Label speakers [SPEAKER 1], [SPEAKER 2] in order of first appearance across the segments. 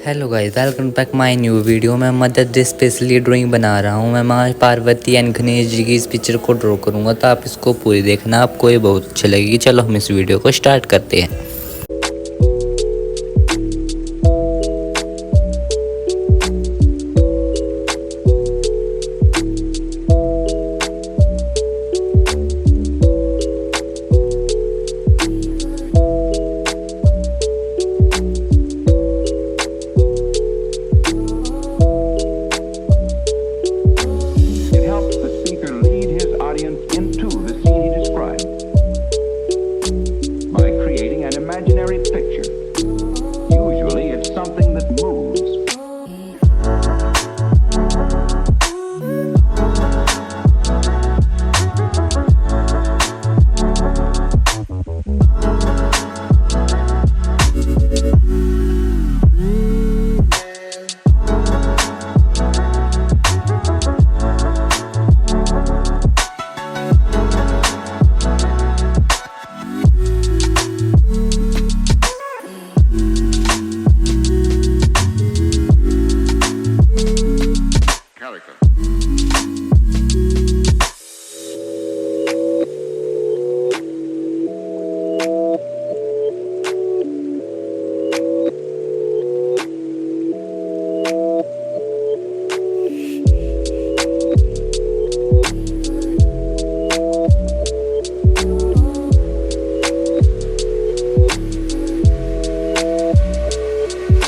[SPEAKER 1] Hello guys, welcome back my new video. मैं मदद day specially drawing बना रहा हूँ। मैं माँ पार्वती एंड गणेश जी की इस पिक्चर को ड्रॉ करूँगा, तो आप इसको पूरी देखना, आपको ये बहुत अच्छी लगेगी। चलो हम इस वीडियो को स्टार्ट करते हैं।
[SPEAKER 2] It helps the speaker lead his audience into the scene he described by creating an imaginary picture. Usually, it's something that moves.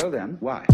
[SPEAKER 2] So then, why?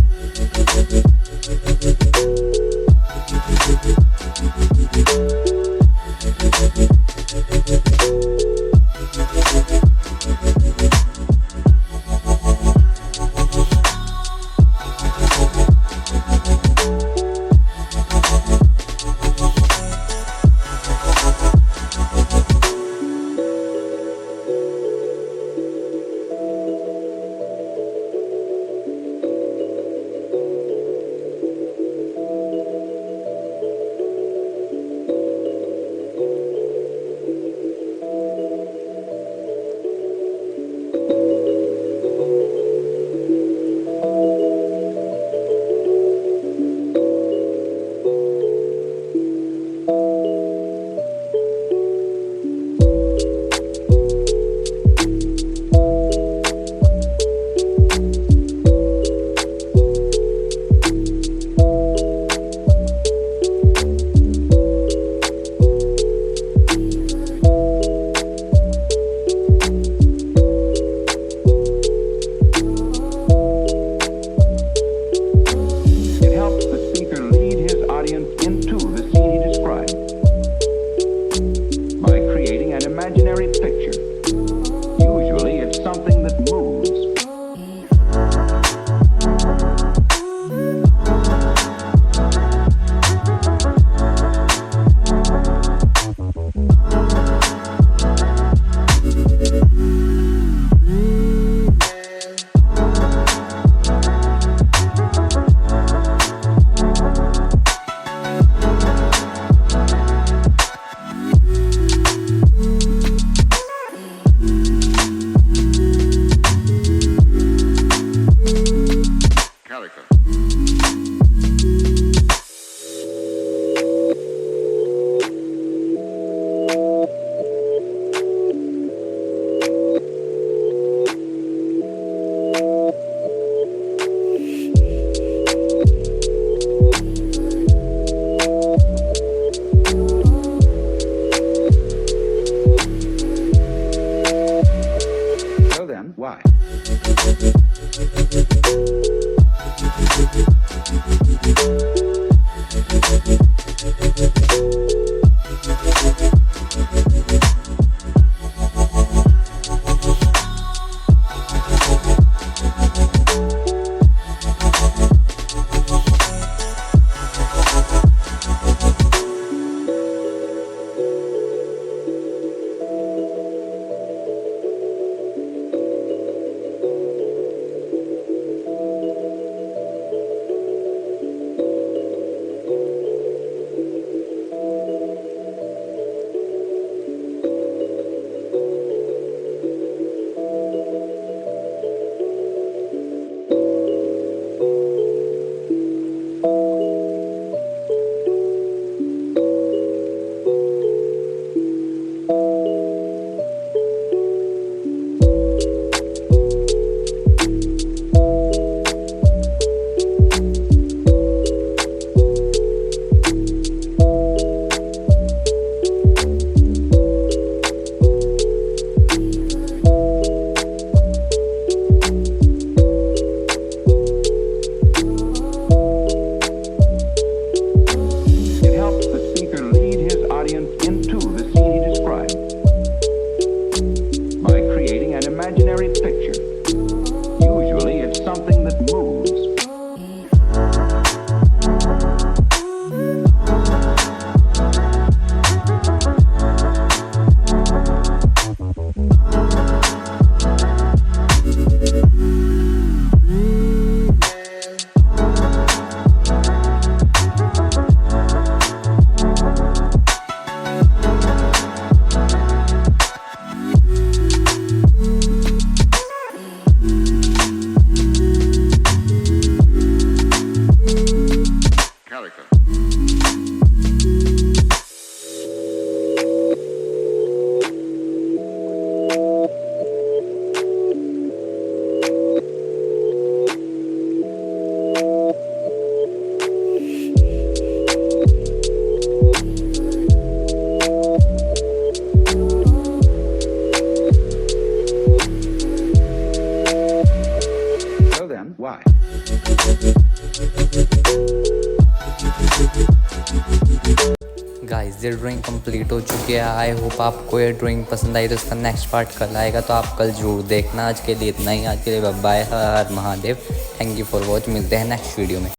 [SPEAKER 1] Guys ये ड्राइंग कंप्लीट हो चुकी है। आई होप आपको ये drawing पसंद आई। तो इसका next part कल आएगा, तो आप कल जरूर देखना। आज के लिए इतना ही। आज के लिए bye, Har Har Mahadev. Thank you for watch. मिलते हैं नेक्स्ट वीडियो में।